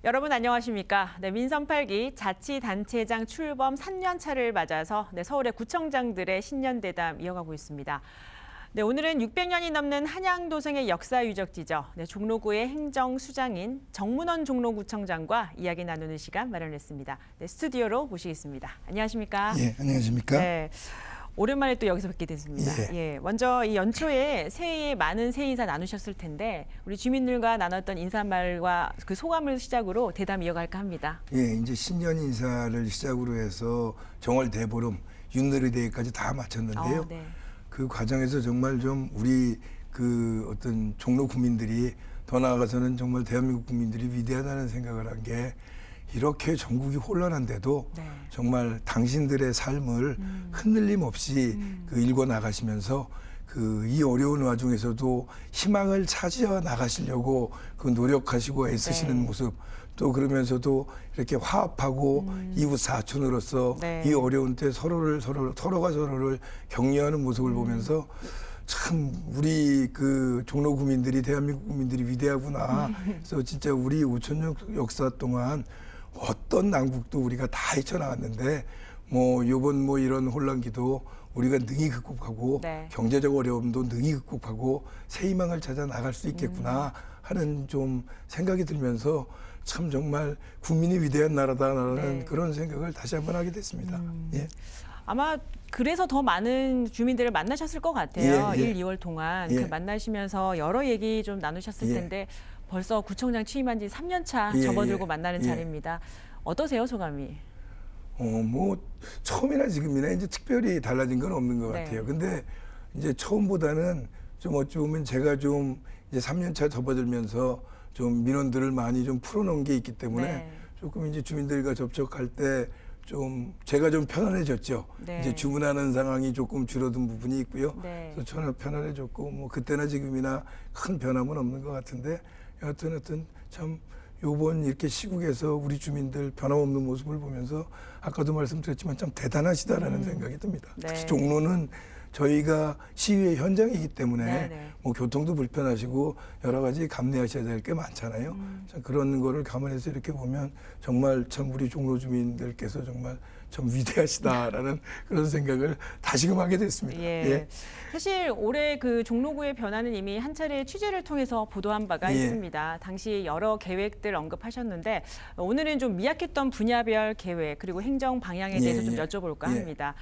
여러분 안녕하십니까? 네, 민선 8기 자치단체장 출범 3년 차를 맞아서 서울의 구청장들의 신년대담 이어가고 있습니다. 네, 오늘은 600년이 넘는 한양도성의 역사 유적지죠. 종로구의 행정수장인 정문원 종로구청장과 이야기 나누는 시간 마련했습니다. 스튜디오로 모시겠습니다. 안녕하십니까? 예, 안녕하십니까? 네. 오랜만에 또 여기서 뵙게 됐습니다. 먼저 이 연초에 새해에 많은 새해 인사 나누셨을 텐데 우리 주민들과 나눴던 인사말과 그 소감을 시작으로 대담 이어갈까 합니다. 예, 이제 신년 인사를 시작으로 해서 정월 대보름, 윷놀이 대회까지 다 마쳤는데요. 네. 그 과정에서 정말 좀 우리 그 어떤 종로 국민들이 더 나아가서는 정말 대한민국 국민들이 위대하다는 생각을 한 게 이렇게 전국이 혼란한데도 정말 당신들의 삶을 흔들림 없이 그 일궈 나가시면서 그 이 어려운 와중에서도 희망을 찾아 나가시려고 그 노력하시고 애쓰시는 모습, 또 그러면서도 이렇게 화합하고 이웃 사촌으로서 이 어려운 때 서로가 서로를 격려하는 모습을 보면서 참 우리 그 종로 구민들이 대한민국 국민들이 위대하구나. 그래서 진짜 우리 5,000년 역사 동안 어떤 난국도 우리가 다 헤쳐나갔는데 요번 이런 혼란기도 우리가 능히 극복하고 경제적 어려움도 능히 극복하고 새 희망을 찾아 나갈 수 있겠구나 하는 좀 생각이 들면서 참 정말 국민이 위대한 나라다라는 그런 생각을 다시 한번 하게 됐습니다. 예. 아마 그래서 더 많은 주민들을 만나셨을 것 같아요. 1, 2월 동안 그 만나시면서 여러 얘기 좀 나누셨을 텐데 벌써 구청장 취임한 지 3년 차 접어들고 만나는 자리입니다. 어떠세요, 소감이? 처음이나 지금이나 이제 특별히 달라진 건 없는 것 같아요. 근데 이제 처음보다는 좀 어찌 보면 제가 좀 이제 3년 차 접어들면서 좀 민원들을 많이 좀 풀어놓은 게 있기 때문에 조금 이제 주민들과 접촉할 때 좀 제가 좀 편안해졌죠. 이제 주문하는 상황이 조금 줄어든 부분이 있고요. 그래서 저는 편안해졌고 그때나 지금이나 큰 변함은 없는 것 같은데 여하튼 참 요번 이렇게 시국에서 우리 주민들 변함없는 모습을 보면서 아까도 말씀드렸지만 참 대단하시다라는 생각이 듭니다. 특히 종로는 저희가 시위의 현장이기 때문에 교통도 불편하시고 여러 가지 감내하셔야 될 게 많잖아요. 참 그런 거를 감안해서 이렇게 보면 정말 참 우리 종로 주민들께서 정말 참 위대하시다라는 그런 생각을 다시금 하게 됐습니다. 사실 올해 그 종로구의 변화는 이미 한 차례 취재를 통해서 보도한 바가 있습니다. 당시 여러 계획들 언급하셨는데 오늘은 좀 미약했던 분야별 계획 그리고 행정 방향에 대해서 좀 여쭤볼까 합니다.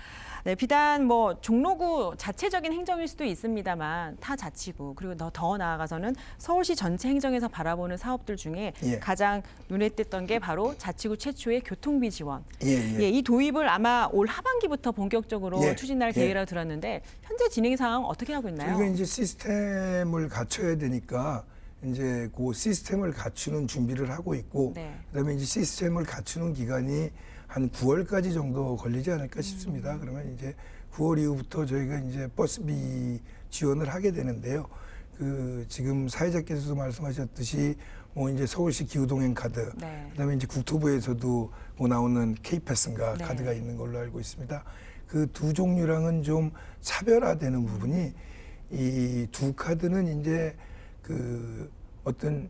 비단 종로구 자체적인 행정일 수도 있습니다만 타 자치구 그리고 더 나아가서는 서울시 전체 행정에서 바라보는 사업들 중에 가장 눈에 띄었던 게 바로 자치구 최초의 교통비 지원. 이 도입을 아마 올 하반기부터 본격적으로 추진할 계획이라고 들었는데 현재 진행 상황 어떻게 하고 있나요? 저희가 이제 시스템을 갖춰야 되니까 이제 그 시스템을 갖추는 준비를 하고 있고 그다음에 이제 시스템을 갖추는 기간이 한 9월까지 정도 걸리지 않을까 싶습니다. 그러면 이제 9월 이후부터 저희가 이제 버스비 지원을 하게 되는데요. 그 지금 사회자께서도 말씀하셨듯이 이제 서울시 기후동행 카드, 그다음에 이제 국토부에서도 나오는 K패스인가 카드가 있는 걸로 알고 있습니다. 그 두 종류랑은 좀 차별화되는 부분이 이 두 카드는 이제 그 어떤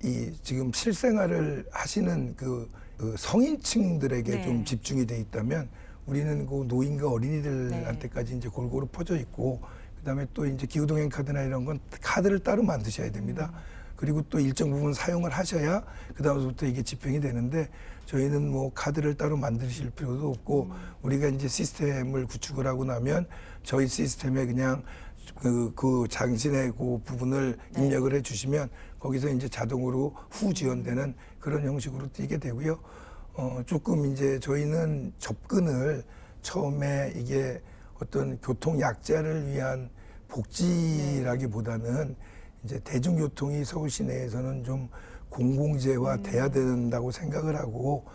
이 지금 실생활을 하시는 그 성인층들에게 좀 집중이 돼 있다면 우리는 그 노인과 어린이들한테까지 이제 골고루 퍼져 있고 그다음에 또 이제 기후동행 카드나 이런 건 카드를 따로 만드셔야 됩니다. 그리고 또 일정 부분 사용을 하셔야 그다음부터 이게 집행이 되는데 저희는 카드를 따로 만드실 필요도 없고 우리가 이제 시스템을 구축을 하고 나면 저희 시스템에 그냥 그 당신의 그 부분을 입력을 해 주시면 거기서 이제 자동으로 후 지원되는 그런 형식으로 뛰게 되고요. 조금 이제 저희는 접근을 처음에 이게 어떤 교통 약자를 위한 복지라기보다는 이제 대중교통이 서울시 내에서는 좀 공공재화 돼야 된다고 생각을 하고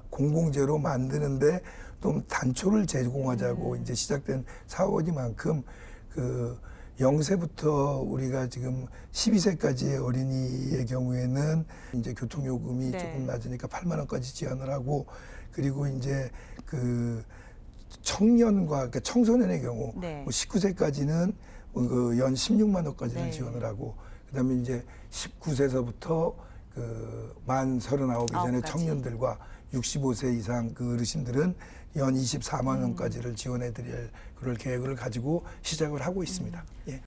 공공재로 만드는데 좀 단초를 제공하자고 이제 시작된 사업이만큼 그 0세부터 우리가 지금 12세까지의 어린이의 경우에는 이제 교통요금이 조금 낮으니까 8만 원까지 지원을 하고 그리고 이제 그 청년과 그러니까 청소년의 경우 19세까지는 연 16만 원까지를 네. 지원을 하고, 그다음에 이제 19세서부터 만 39이 전에 9까지. 청년들과 65세 이상 그 어르신들은 연 24만 원까지를 지원해 드릴 그럴 계획을 가지고 시작을 하고 있습니다. 예.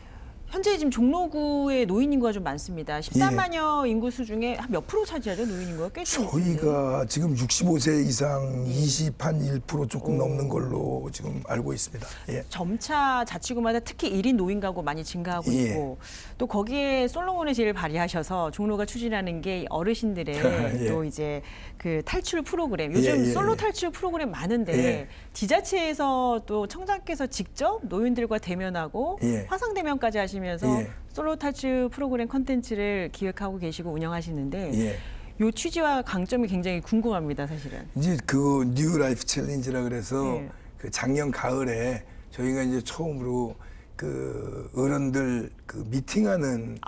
현재 지금 종로구의 노인 인구가 좀 많습니다. 14만여 인구수 중에 한 몇 프로 차지하죠? 노인 인구가 꽤 좀 있는데. 저희가 지금 65세 이상 21% 조금 넘는 걸로 지금 알고 있습니다. 예. 점차 자치구마다 특히 1인 노인 가구 많이 증가하고 예. 있고 또 거기에 솔로몬의 질을 발휘하셔서 종로가 추진하는 게 어르신들의 예. 또 이제 그 탈출 프로그램 요즘 예. 솔로 탈출 프로그램 많은데 예. 지자체에서 또 청장께서 직접 노인들과 대면하고 예. 화상 대면까지 하시면서 예. 솔로 탈출 프로그램 콘텐츠를 기획하고 계시고 운영하시는데 예. 요 취지와 강점이 굉장히 궁금합니다, 사실은. 이제 그 뉴 라이프 챌린지라 그래서 예. 그 작년 가을에 저희가 이제 처음으로 그 어른들 그 미팅하는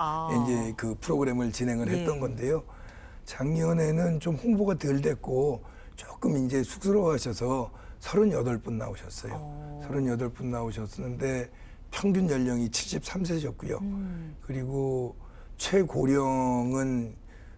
이제 그 프로그램을 진행을 예. 했던 건데요. 작년에는 좀 홍보가 덜 됐고 조금 이제 쑥스러워하셔서 38분 나오셨어요. 38분 나오셨는데 평균 연령이 73세셨고요. 그리고 최고령은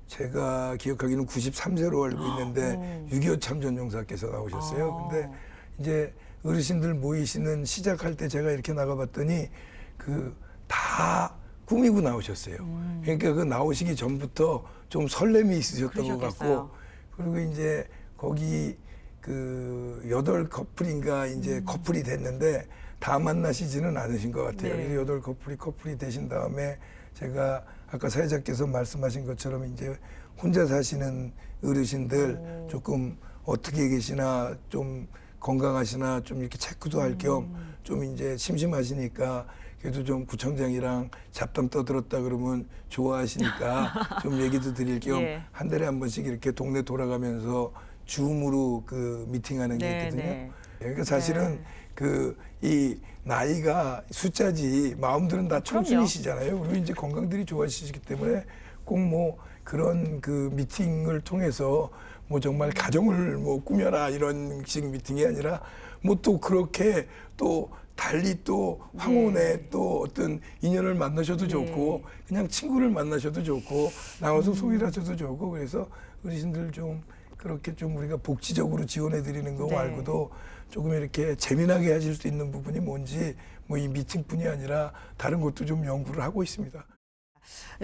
제가 기억하기는 93세로 알고 있는데 6.25 참전용사께서 나오셨어요. 근데 이제 어르신들 모이시는 시작할 때 제가 이렇게 나가봤더니 그 다 꾸미고 나오셨어요. 그러니까 그 나오시기 전부터 좀 설렘이 있으셨던 것 같고, 그리고 이제 거기 그 8커플인가 이제 커플이 됐는데 다 만나시지는 않으신 것 같아요. 네. 그래서 8커플이 되신 다음에 제가 아까 사회자께서 말씀하신 것처럼 이제 혼자 사시는 어르신들 조금 어떻게 계시나 좀 건강하시나 좀 이렇게 체크도 할 겸 좀 이제 심심하시니까 그래도 좀 구청장이랑 잡담 떠들었다 그러면 좋아하시니까 좀 얘기도 드릴 겸 한 달에 한 번씩 이렇게 동네 돌아가면서 줌으로 그 미팅하는 게 있거든요. 그러니까 사실은 그 이 나이가 숫자지 마음들은 다 청춘이시잖아요. 그리고 이제 건강들이 좋아지시기 때문에 꼭 뭐 그런 그 미팅을 통해서 뭐 정말 가정을 뭐 꾸며라 이런 식 미팅이 아니라 뭐 또 그렇게 또 달리 또 황혼에 또 어떤 인연을 만나셔도 좋고 그냥 친구를 만나셔도 좋고 나와서 소일하셔도 좋고 그래서 어르신들 좀 그렇게 좀 우리가 복지적으로 지원해 드리는 거 말고도 조금 이렇게 재미나게 하실 수 있는 부분이 뭔지 뭐 이 미팅뿐이 아니라 다른 것도 좀 연구를 하고 있습니다.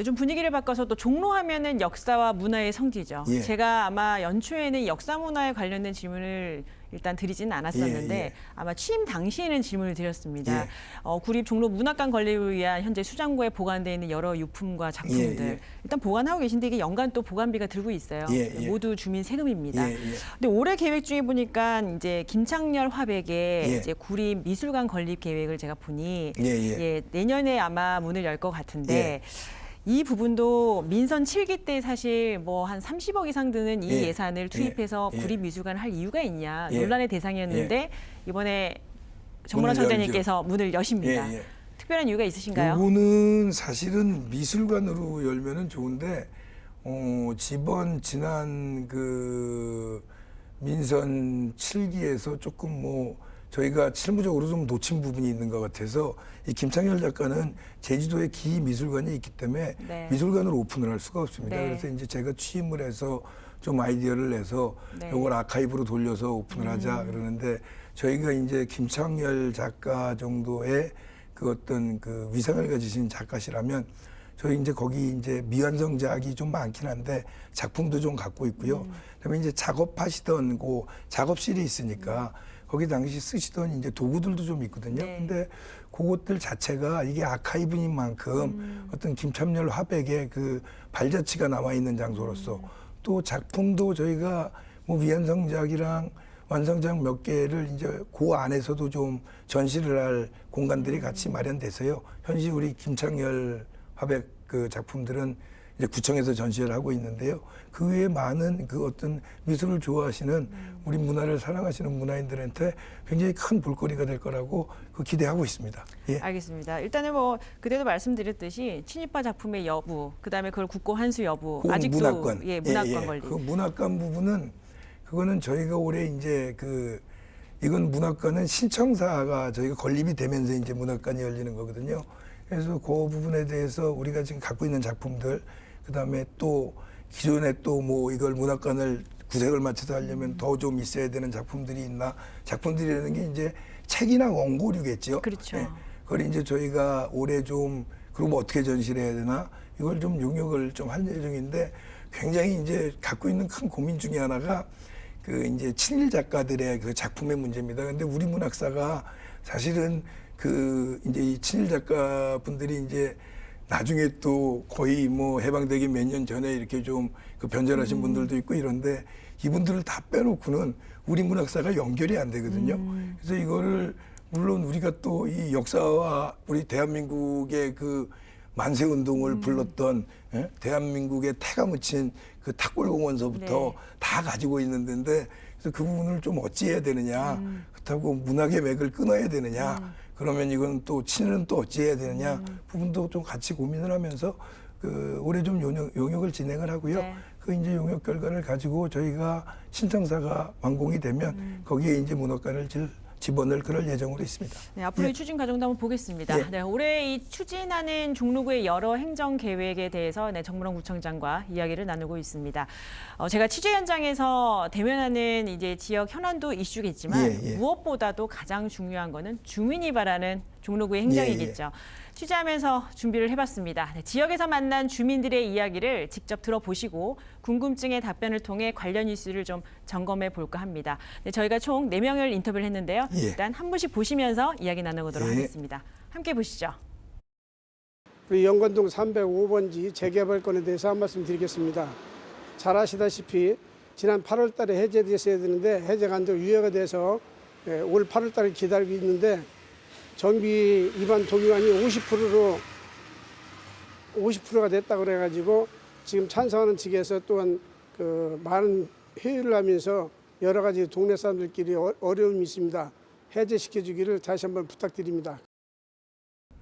좀 분위기를 바꿔서 또 종로하면은 역사와 문화의 성지죠. 예. 제가 아마 연초에는 역사 문화에 관련된 질문을 일단 드리지는 않았었는데 예. 아마 취임 당시에는 질문을 드렸습니다. 예. 구립 종로 문학관 건립을 위한 현재 수장고에 보관되어 있는 여러 유품과 작품들 일단 보관하고 계신데 이게 연간 또 보관비가 들고 있어요. 모두 주민 세금입니다. 근데 올해 계획 중에 보니까 이제 김창렬 화백의 이제 구립 미술관 건립 계획을 제가 보니 내년에 아마 문을 열 것 같은데 이 부분도 민선 7기 때 사실 뭐 한 30억 이상 드는 이 예산을 투입해서 구립미술관을 할 이유가 있냐 논란의 대상이었는데 이번에 정문화 청장님께서 문을 여십니다. 특별한 이유가 있으신가요? 이거는 사실은 미술관으로 열면은 좋은데 지번 지난 그 민선 7기에서 조금 뭐 저희가 실무적으로 좀 놓친 부분이 있는 것 같아서 이 김창렬 작가는 제주도에 기미술관이 있기 때문에 미술관으로 오픈을 할 수가 없습니다. 그래서 이제 제가 취임을 해서 좀 아이디어를 내서 이걸 아카이브로 돌려서 오픈을 하자 그러는데 저희가 이제 김창렬 작가 정도의 그 어떤 그 위상을 가지신 작가시라면 저희 이제 거기 이제 미완성작이 좀 많긴 한데 작품도 좀 갖고 있고요. 그다음에 이제 작업하시던 그 작업실이 있으니까 거기 당시 쓰시던 이제 도구들도 좀 있거든요. 근데 그것들 자체가 이게 아카이브인 만큼 어떤 김창렬 화백의 그 발자취가 남아 있는 장소로서 또 작품도 저희가 뭐 미완성작이랑 완성작 몇 개를 이제 그 안에서도 좀 전시를 할 공간들이 같이 마련돼서요. 현재 우리 김창렬 화백 그 작품들은 이제 구청에서 전시를 하고 있는데요. 그 외에 많은 그 어떤 미술을 좋아하시는 우리 문화를 사랑하시는 문화인들한테 굉장히 큰 볼거리가 될 거라고 그 기대하고 있습니다. 알겠습니다. 일단은 뭐 그때도 말씀드렸듯이 친일파 작품의 여부, 그다음에 그걸 국고 환수 여부, 아직도 문학관, 문학관 건립. 그 문학관 부분은 그거는 저희가 올해 이제 이건 문학관은 신청사가 저희가 건립이 되면서 이제 문학관이 열리는 거거든요. 그래서 그 부분에 대해서 우리가 지금 갖고 있는 작품들, 그다음에 또 기존에 또 뭐 이걸 문학관을 구색을 맞춰서 하려면 더 좀 있어야 되는 작품들이 있나? 작품들이라는 게 이제 책이나 원고류겠죠. 그렇죠. 네. 그걸 이제 저희가 올해 좀 그럼 어떻게 전시를 해야 되나? 이걸 좀 용역을 좀 할 예정인데 굉장히 이제 갖고 있는 큰 고민 중에 하나가 그 이제 친일 작가들의 그 작품의 문제입니다. 근데 우리 문학사가 사실은 그 이제 이 친일 작가분들이 이제 나중에 또 거의 뭐 해방되기 몇 년 전에 이렇게 좀 그 변절하신 분들도 있고 이런데 이분들을 다 빼놓고는 우리 문학사가 연결이 안 되거든요. 그래서 이거를 물론 우리가 또 이 역사와 우리 대한민국의 그 만세 운동을 불렀던 대한민국의 태가 묻힌 그 탁골공원서부터 네. 다 가지고 있는 데인데 그래서 그 부분을 좀 어찌해야 되느냐 그렇다고 문학의 맥을 끊어야 되느냐 그러면 이건 또 친일은 또 어찌해야 되느냐 부분도 좀 같이 고민을 하면서 그 올해 좀 용역을 진행을 하고요. 네. 그 이제 용역 결과를 가지고 저희가 신청사가 완공이 되면 거기에 이제 문학관을 집어넣을 그럴 예정으로 있습니다. 네, 앞으로 예. 이 추진 과정도 한번 보겠습니다. 예. 네, 올해 이 추진하는 종로구의 여러 행정 계획에 대해서 네, 정무령 구청장과 이야기를 나누고 있습니다. 제가 취재 현장에서 대면하는 이제 지역 현안도 이슈겠지만 예, 예. 무엇보다도 가장 중요한 거는 주민이 바라는 종로구의 행정이겠죠. 취재하면서 준비를 해봤습니다. 네, 지역에서 만난 주민들의 이야기를 직접 들어보시고 궁금증의 답변을 통해 관련 이슈를 좀 점검해 볼까 합니다. 네, 저희가 총 4명을 인터뷰를 했는데요. 예. 일단 한 분씩 보시면서 이야기 나눠보도록 예. 하겠습니다. 함께 보시죠. 우리 영건동 305번지 재개발권에 대해서 한 말씀 드리겠습니다. 잘 아시다시피 지난 8월 달에 해제됐어야 되는데 해제가 안 되고 유예가 돼서 올 8월 달을 기다리고 있는데 정비 위반 동의안이 50%가 됐다고 그래가지고 지금 찬성하는 측에서 또한 그 많은 회의를 하면서 여러 가지 동네 사람들끼리 어려움이 있습니다. 해제시켜주기를 다시 한번 부탁드립니다.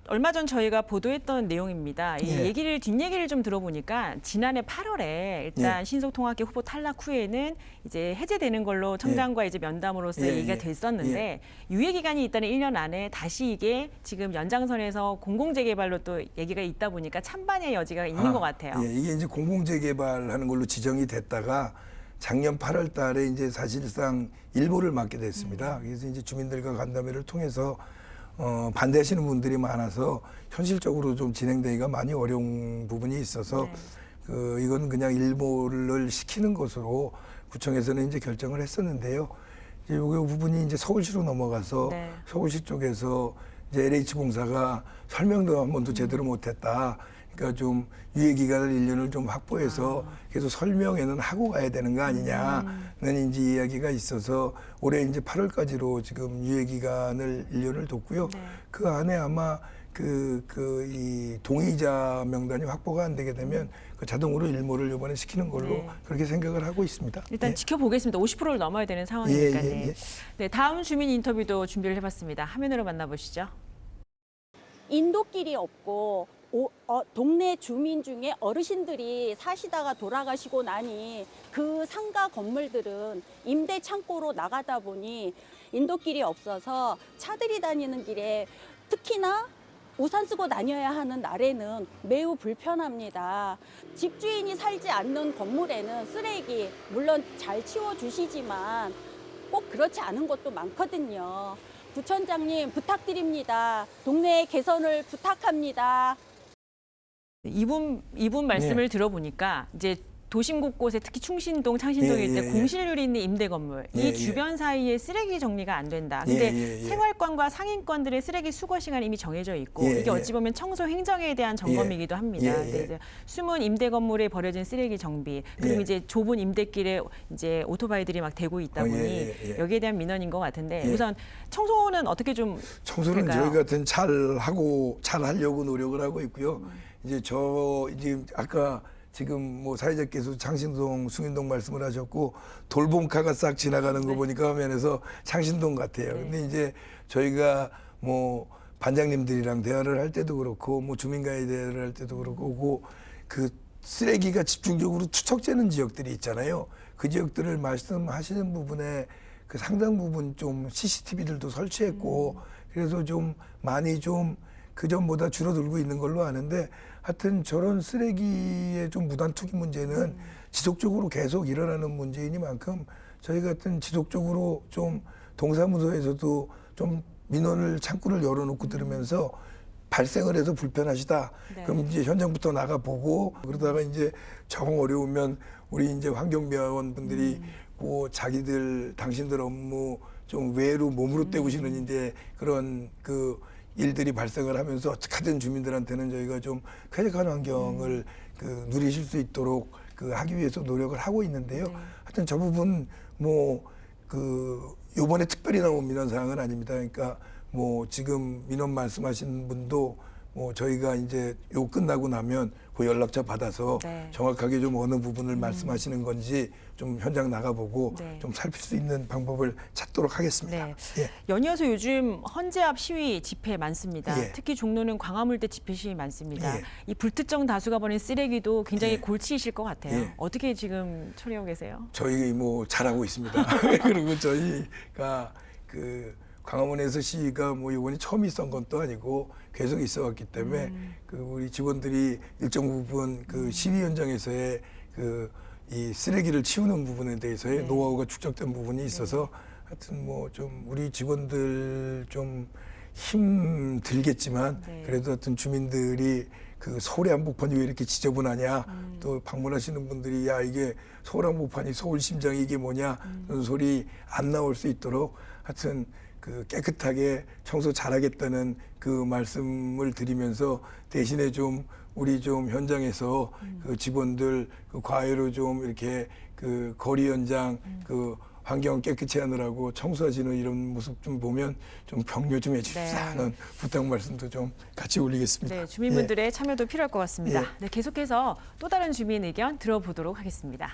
얼마 전 저희가 보도했던 내용입니다. 이 예. 뒷얘기를 좀 들어보니까 지난해 8월에 일단 예. 신속통합기 후보 탈락 후에는 이제 해제되는 걸로 청장과 이제 면담으로서 예, 얘기가 예. 됐었는데 유예 기간이 있다는 1년 안에 다시 이게 지금 연장선에서 공공재개발로 또 얘기가 있다 보니까 찬반의 여지가 있는 것 같아요. 예, 이게 이제 공공재개발하는 걸로 지정이 됐다가 작년 8월 달에 이제 사실상 일보를 맞게 됐습니다. 그래서 이제 주민들과 간담회를 통해서 반대하시는 분들이 많아서 현실적으로 좀 진행되기가 많이 어려운 부분이 있어서 네. 이건 그냥 일몰을 시키는 것으로 구청에서는 이제 결정을 했었는데요. 이제 요 부분이 이제 서울시로 넘어가서 네. 서울시 쪽에서 이제 LH공사가 설명도 한 번도 제대로 못했다. 그러니까 좀 유예 기간을 1년을 좀 확보해서 계속 설명회는 하고 가야 되는 거 아니냐는 이제 이야기가 있어서 올해 이제 8월까지로 지금 유예 기간을 1년을 뒀고요. 네. 그 안에 아마 이 동의자 명단이 확보가 안 되게 되면 그 자동으로 일몰을 이번에 시키는 걸로 네. 그렇게 생각을 하고 있습니다. 일단 예. 지켜보겠습니다. 50%를 넘어야 되는 상황이니까요. 예, 예, 예. 네, 다음 주민 인터뷰도 준비를 해봤습니다. 화면으로 만나보시죠. 인도길이 없고 동네 주민 중에 어르신들이 사시다가 돌아가시고 나니 그 상가 건물들은 임대 창고로 나가다 보니 인도길이 없어서 차들이 다니는 길에 특히나 우산 쓰고 다녀야 하는 날에는 매우 불편합니다. 집주인이 살지 않는 건물에는 쓰레기 물론 잘 치워주시지만 꼭 그렇지 않은 곳도 많거든요. 구청장님 부탁드립니다. 동네 개선을 부탁합니다. 이분 말씀을 예. 들어보니까 이제 도심 곳곳에 특히 충신동, 창신동 예, 일대 예, 예. 공실률이 있는 임대 건물, 예, 이 예. 주변 사이에 쓰레기 정리가 안 된다. 근데 예. 생활권과 상인권들의 쓰레기 수거 시간이 이미 정해져 있고 예, 이게 예. 어찌 보면 청소 행정에 대한 점검이기도 합니다. 예, 예. 근데 이제 숨은 임대 건물에 버려진 쓰레기 정비 그리고 예. 이제 좁은 임대길에 이제 오토바이들이 막 대고 있다 보니 예. 여기에 대한 민원인 것 같은데 예. 우선 청소는 어떻게 좀 청소는 될까요? 저희 같은 잘 하려고 노력을 하고 있고요. 이제 아까 지금 뭐 사회자께서 창신동, 숭인동 말씀을 하셨고 돌봄카가 싹 지나가는 거 네. 보니까 화면에서 창신동 같아요. 네. 근데 이제 저희가 뭐 반장님들이랑 대화를 할 때도 그렇고 뭐 주민과의 대화를 할 때도 그렇고 그 쓰레기가 집중적으로 투척되는 지역들이 있잖아요. 그 지역들을 말씀하시는 부분에 그 상당 부분 좀 CCTV들도 설치했고 그래서 좀 많이 좀 그 전보다 줄어들고 있는 걸로 아는데 하여튼 저런 쓰레기의 좀 무단 투기 문제는 지속적으로 계속 일어나는 문제이니만큼 저희 같은 지속적으로 좀 동사무소에서도 좀 민원을 창구를 열어놓고 들으면서 발생을 해서 불편하시다. 네. 그럼 이제 현장부터 나가 보고 그러다가 이제 정 어려우면 우리 이제 환경미화원분들이 그 자기들 당신들 업무 좀 외로 몸으로 때우시는 이제 그런 그 일들이 발생을 하면서 어떻게든 주민들한테는 저희가 좀 쾌적한 환경을 그 누리실 수 있도록 그 하기 위해서 노력을 하고 있는데요. 네. 하여튼 저 부분 뭐 그 요번에 특별히 나온 민원 사항은 아닙니다. 그러니까 뭐 지금 민원 말씀하신 분도 뭐 저희가 이제 요 끝나고 나면 그 연락처 받아서 네. 정확하게 좀 어느 부분을 말씀하시는 건지 좀 현장 나가보고 네. 좀 살필 수 있는 방법을 찾도록 하겠습니다. 네. 예. 연이어서 요즘 헌재 앞 시위 집회 많습니다. 예. 특히 종로는 광화문대 집회 시위 많습니다. 예. 이 불특정 다수가 버린 쓰레기도 굉장히 예. 골치이실 것 같아요. 예. 어떻게 지금 처리하고 계세요? 저희 뭐 잘하고 있습니다. 그리고 저희가 그 광화문에서 시위가 뭐 이번이 처음 있었던 것도 아니고 계속 있어왔기 때문에 그 우리 직원들이 일정 부분 그 시위 현장에서의 그 이 쓰레기를 치우는 부분에 대해서의 네. 노하우가 축적된 부분이 있어서 하여튼 뭐 좀 우리 직원들 좀 힘들겠지만 네. 그래도 하여튼 주민들이 그 서울의 한복판이 왜 이렇게 지저분하냐 또 방문하시는 분들이 야 이게 서울 한복판이 서울 심장이 이게 뭐냐 그런 소리 안 나올 수 있도록 하여튼 그 깨끗하게 청소 잘하겠다는 그 말씀을 드리면서 대신에 좀 우리 좀 현장에서 그 직원들 그 과외로 좀 이렇게 그 거리 현장 그 환경 깨끗이 하느라고 청소하시는 이런 모습 좀 보면 좀 격려 좀 해주십사 네. 하는 부탁 말씀도 좀 같이 올리겠습니다. 네, 주민분들의 참여도 필요할 것 같습니다. 예. 네, 계속해서 또 다른 주민 의견 들어보도록 하겠습니다.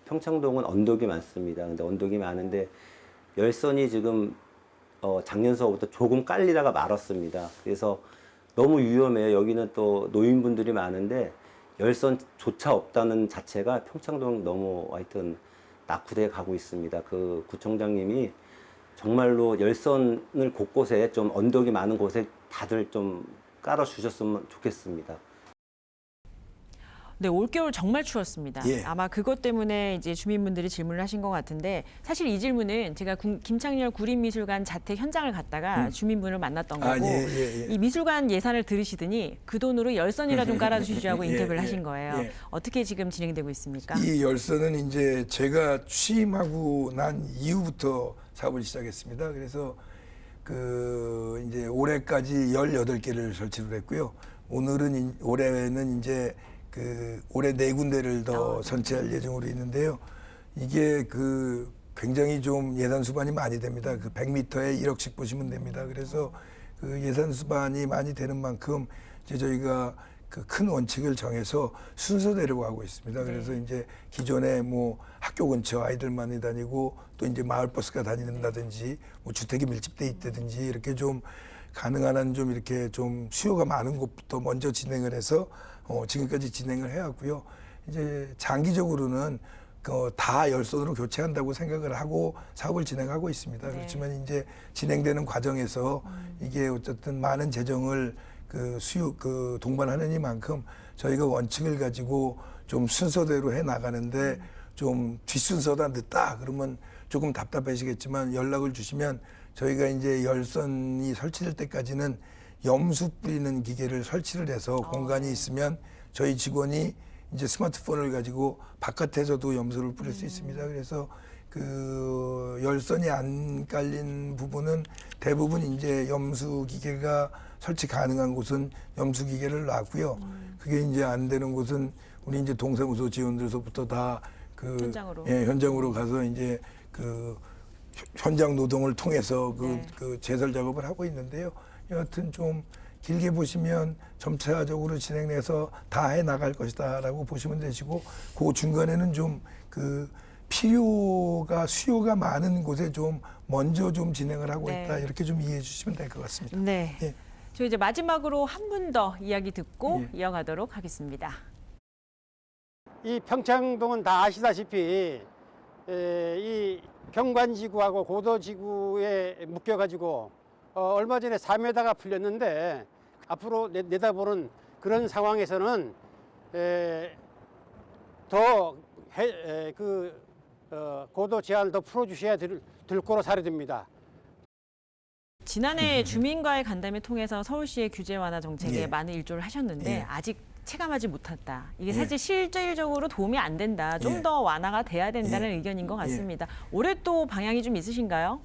평창동은 언덕이 많습니다. 근데 언덕이 많은데 열선이 지금 작년서부터 조금 깔리다가 말았습니다. 그래서 너무 위험해요. 여기는 또 노인분들이 많은데 열선조차 없다는 자체가 평창동 너무 하여튼 낙후돼 가고 있습니다. 그 구청장님이 정말로 열선을 곳곳에 좀 언덕이 많은 곳에 다들 좀 깔아 주셨으면 좋겠습니다. 네, 올겨울 정말 추웠습니다. 예. 아마 그것 때문에 이제 주민분들이 질문을 하신 것 같은데 사실 이 질문은 제가 김창렬 구립미술관 자택 현장을 갔다가 주민분을 만났던 거고 이 미술관 예산을 들으시더니 그 돈으로 열선이라 좀 깔아주시라고 예, 인터뷰를 예, 하신 거예요. 예. 어떻게 지금 진행되고 있습니까? 이 열선은 이제 제가 취임하고 난 이후부터 사업을 시작했습니다. 그래서 그 이제 올해까지 18개를 설치를 했고요. 올해는 이제 그 올해 4군데를 더 선치할 예정으로 있는데요. 이게 그 굉장히 좀 예산 수반이 많이 됩니다. 그 100m에 1억씩 보시면 됩니다. 그래서 그 예산 수반이 많이 되는 만큼 이제 저희가 그 큰 원칙을 정해서 순서대로 가고 있습니다. 그래서 이제 기존에 뭐 학교 근처 아이들 많이 다니고 또 이제 마을버스가 다닌다든지 뭐 주택이 밀집돼 있다든지 이렇게 좀 가능한 한 좀 이렇게 좀 수요가 많은 곳부터 먼저 진행을 해서 지금까지 진행을 해왔고요. 이제 장기적으로는 다 열선으로 교체한다고 생각을 하고 사업을 진행하고 있습니다. 네. 그렇지만 이제 진행되는 과정에서 이게 어쨌든 많은 재정을 동반하는 이만큼 저희가 원칙을 가지고 좀 순서대로 해 나가는데 좀 뒷순서다 늦다 그러면 조금 답답하시겠지만 연락을 주시면 저희가 이제 열선이 설치될 때까지는 염수 뿌리는 기계를 설치를 해서 공간이 있으면 저희 직원이 이제 스마트폰을 가지고 바깥에서도 염수를 뿌릴 수 있습니다. 그래서 그 열선이 안 깔린 부분은 대부분 이제 염수 기계가 설치 가능한 곳은 염수 기계를 놨고요. 그게 이제 안 되는 곳은 우리 이제 동사무소 지원들서부터 다 그 현장으로. 현장으로 가서 이제 그 현장 노동을 통해서 네. 그 제설 작업을 하고 있는데요. 여하튼 좀 길게 보시면 점차적으로 진행해서 다 해 나갈 것이다라고 보시면 되시고 그 중간에는 좀 그 수요가 많은 곳에 좀 먼저 좀 진행을 하고 네. 있다 이렇게 좀 이해해 주시면 될 것 같습니다. 네. 예. 저 이제 마지막으로 한 분 더 이야기 듣고 예. 이어가도록 하겠습니다. 이 평창동은 다 아시다시피 이 경관지구하고 고도지구에 묶여가지고 얼마 전에 3m가 풀렸는데 앞으로 내다보는 그런 상황에서는 더 고도 제한을 더 풀어주셔야 될 거로 사료됩니다. 지난해 주민과의 간담회 통해서 서울시의 규제 완화 정책에 예. 많은 일조를 하셨는데 예. 아직 체감하지 못했다. 이게 예. 사실 실질적으로 도움이 안 된다. 좀 예. 더 완화가 돼야 된다는 예. 의견인 것 같습니다. 올해 또 방향이 좀 있으신가요?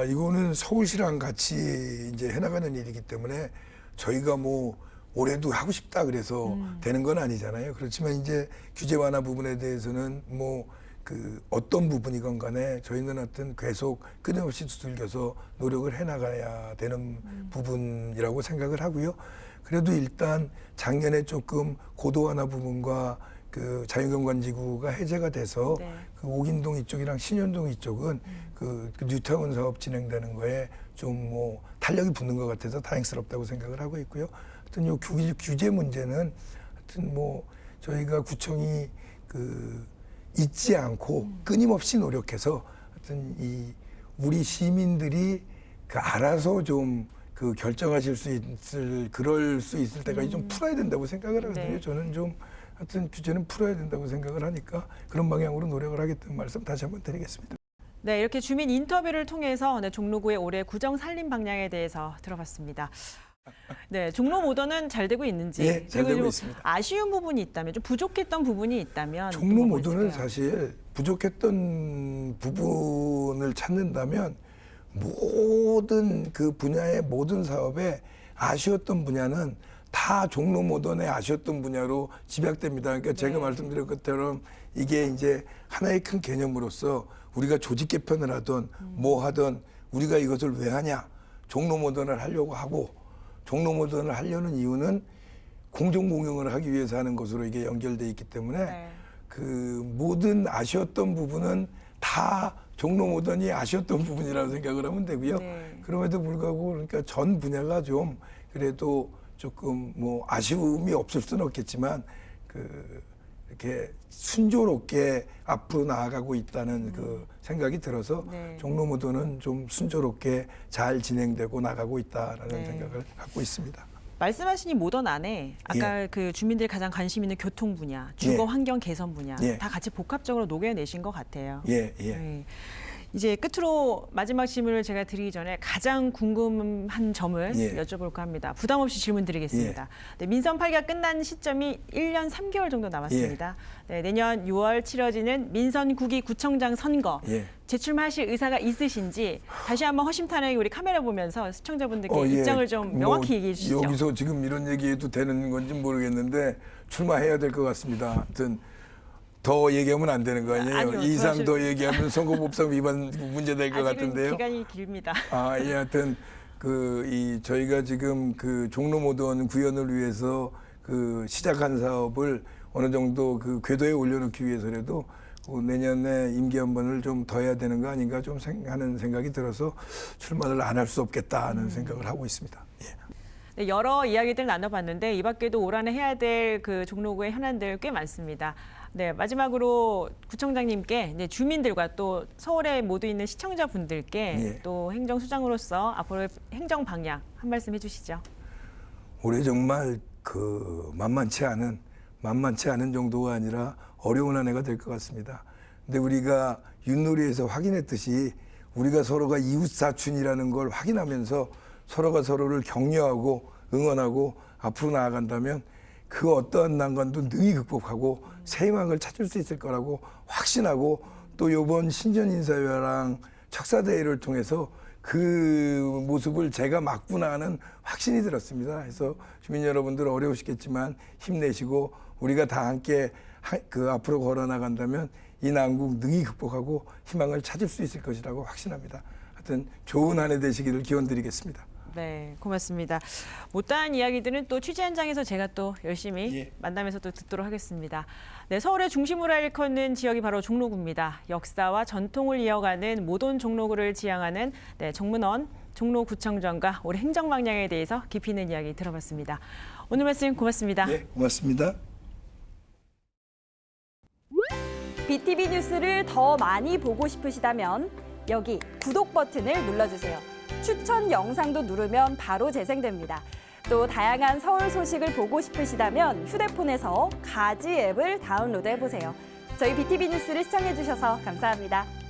이거는 서울시랑 같이 이제 해나가는 일이기 때문에 저희가 뭐 올해도 하고 싶다 그래서 되는 건 아니잖아요. 그렇지만 이제 규제 완화 부분에 대해서는 뭐 그 어떤 부분이건 간에 저희는 하여튼 계속 끊임없이 두들겨서 노력을 해나가야 되는 부분이라고 생각을 하고요. 그래도 일단 작년에 조금 고도 완화 부분과 그 자유경관지구가 해제가 돼서 네. 그 옥인동 이쪽이랑 신현동 이쪽은 그 뉴타운 사업 진행되는 거에 좀 뭐 탄력이 붙는 것 같아서 다행스럽다고 생각을 하고 있고요. 하여튼 요 규제 문제는 하여튼 뭐 저희가 구청이 그 잊지 않고 끊임없이 노력해서 하여튼 이 우리 시민들이 그 알아서 좀 그 결정하실 수 있을 그럴 수 있을 때까지 좀 풀어야 된다고 생각을 하거든요. 네. 저는 좀 하여튼 규제는 풀어야 된다고 생각을 하니까 그런 방향으로 노력을 하겠다는 말씀 다시 한번 드리겠습니다. 네, 이렇게 주민 인터뷰를 통해서 종로구의 올해 구정 살림 방향에 대해서 들어봤습니다. 네, 종로 모던은 잘 되고 있는지 예, 잘 그리고 되고 좀 있습니다. 아쉬운 부분이 있다면 좀 부족했던 부분이 있다면 종로 또 뭐가 모던은 있을까요? 사실 부족했던 부분을 찾는다면 모든 그 분야의 모든 사업에 아쉬웠던 분야는 다 종로 모던의 아쉬웠던 분야로 집약됩니다. 그러니까 제가 말씀드린 것처럼 이게 이제 하나의 큰 개념으로서 우리가 조직 개편을 하든 뭐 하든 우리가 이것을 왜 하냐? 종로 모던을 하려고 하고 종로 모던을 하려는 이유는 공정 공영을 하기 위해서 하는 것으로 이게 연결돼 있기 때문에 네. 그 모든 아쉬웠던 부분은 다 종로 모던이 아쉬웠던 부분이라고 생각을 하면 되고요. 네. 그럼에도 불구하고 그러니까 전 분야가 좀 그래도 조금 뭐 아쉬움이 없을 수는 없겠지만 그 이렇게 순조롭게 앞으로 나아가고 있다는 그 생각이 들어서 네. 종로 모던은 좀 순조롭게 잘 진행되고 나가고 있다라는 네. 생각을 갖고 있습니다. 말씀하신 이 모던 안에 아까 그 주민들이 가장 관심 있는 교통 분야, 주거 예. 환경 개선 분야 예. 다 같이 복합적으로 녹여내신 것 같아요. 예, 예. 네. 이제 끝으로 마지막 질문을 제가 드리기 전에 가장 궁금한 점을 예. 여쭤볼까 합니다. 부담 없이 질문 드리겠습니다. 네, 민선 8기가 끝난 시점이 1년 3개월 정도 남았습니다. 네, 내년 6월 치러지는 민선 9기 구청장 선거 예. 재출마하실 의사가 있으신지 다시 한번 허심탄회하게 우리 카메라 보면서 시청자분들께 예. 입장을 좀 명확히 뭐 얘기해 주시죠. 여기서 지금 이런 얘기해도 되는 건지 모르겠는데 출마해야 될 것 같습니다. 하여튼 더 얘기하면 안 되는 거 아니에요? 아니요, 이상 그러실- 더 얘기하면 선거법상 위반 문제 될 것 아직은 같은데요. 기간이 길입니다. 예, 하여튼 저희가 지금 그 종로 모던 구현을 위해서 그 시작한 사업을 어느 정도 그 궤도에 올려놓기 위해서라도 내년에 임기 한 번을 좀 더 해야 되는 거 아닌가 좀 하는 생각이 들어서 출마를 안 할 수 없겠다는 생각을 하고 있습니다. 예. 네, 여러 이야기들 나눠봤는데 이 밖에도 올 한해 해야 될 그 종로구의 현안들 꽤 많습니다. 네, 마지막으로 구청장님께 이제 주민들과 또 서울에 모두 있는 시청자분들께 예. 또 행정수장으로서 앞으로의 행정 방향 한 말씀 해주시죠. 올해 정말 그 만만치 않은 정도가 아니라 어려운 한 해가 될 것 같습니다. 근데 우리가 윷놀이에서 확인했듯이 우리가 서로가 이웃 사촌이라는 걸 확인하면서 서로가 서로를 격려하고 응원하고 앞으로 나아간다면 그 어떠한 난관도 능히 극복하고 새 희망을 찾을 수 있을 거라고 확신하고 또 이번 신전인사회랑 척사대회를 통해서 그 모습을 제가 맞구나 하는 확신이 들었습니다. 그래서 주민 여러분들 어려우시겠지만 힘내시고 우리가 다 함께 그 앞으로 걸어 나간다면 이 난국 능히 극복하고 희망을 찾을 수 있을 것이라고 확신합니다. 하여튼 좋은 한 해 되시기를 기원드리겠습니다. 네, 고맙습니다. 못다한 이야기들은 또 취재 현장에서 제가 또 열심히 예. 만나면서 또 듣도록 하겠습니다. 네, 서울의 중심으로 일컫는 지역이 바로 종로구입니다. 역사와 전통을 이어가는 모던 종로구를 지향하는 정문원 종로구청장과 올해 행정 방향에 대해서 깊이 있는 이야기 들어봤습니다. 오늘 말씀 고맙습니다. 네, 고맙습니다. BTV 뉴스를 더 많이 보고 싶으시다면 여기 구독 버튼을 눌러주세요. 추천 영상도 누르면 바로 재생됩니다. 또 다양한 서울 소식을 보고 싶으시다면 휴대폰에서 가지 앱을 다운로드 해보세요. 저희 BTV 뉴스를 시청해주셔서 감사합니다.